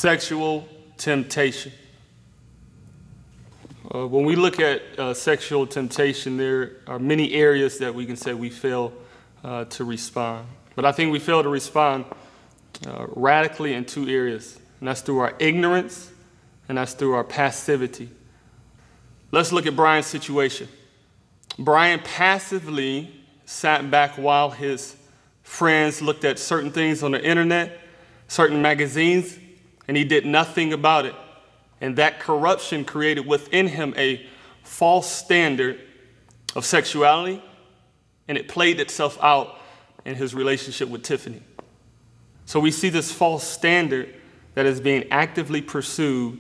Sexual temptation. When we look at sexual temptation, there are many areas that we can say we fail to respond. But I think we fail to respond radically in two areas, and that's through our ignorance and that's through our passivity. Let's look at Brian's situation. Brian passively sat back while his friends looked at certain things on the internet, certain magazines, and he did nothing about it. And that corruption created within him a false standard of sexuality, and it played itself out in his relationship with Tiffany. So we see this false standard that is being actively pursued,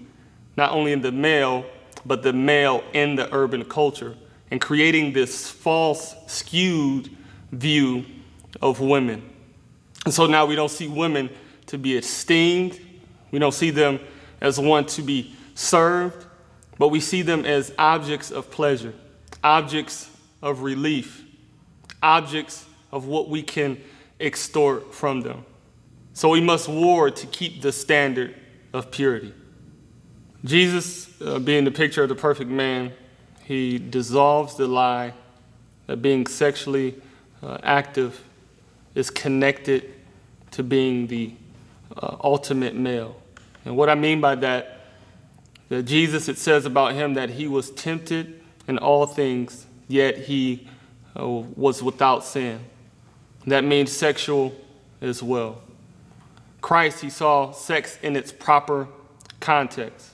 not only in the male, but the male in the urban culture, and creating this false, skewed view of women. And so now we don't see women to be esteemed. We don't see them as one to be served, but we see them as objects of pleasure, objects of relief, objects of what we can extort from them. So we must war to keep the standard of purity. Jesus, being the picture of the perfect man, he dissolves the lie that being sexually active is connected to being the ultimate male. And what I mean by that Jesus, it says about him that he was tempted in all things, yet he was without sin. That means sexual as well. Christ, he saw sex in its proper context,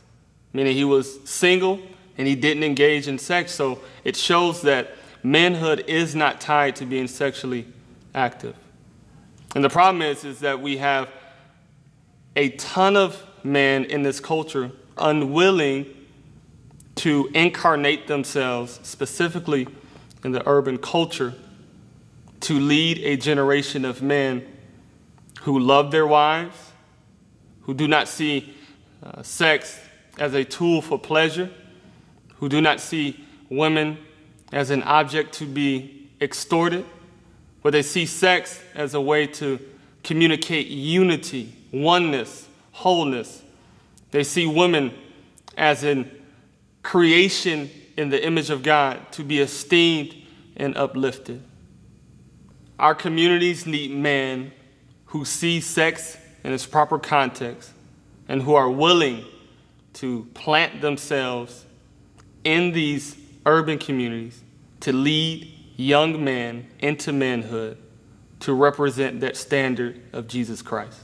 meaning he was single and he didn't engage in sex. So it shows that manhood is not tied to being sexually active. And the problem is that we have a ton of men in this culture unwilling to incarnate themselves, specifically in the urban culture, to lead a generation of men who love their wives, who do not see sex as a tool for pleasure, who do not see women as an object to be extorted, but they see sex as a way to communicate unity, oneness, wholeness. They see women as in creation in the image of God to be esteemed and uplifted. Our communities need men who see sex in its proper context and who are willing to plant themselves in these urban communities to lead young men into manhood to represent that standard of Jesus Christ.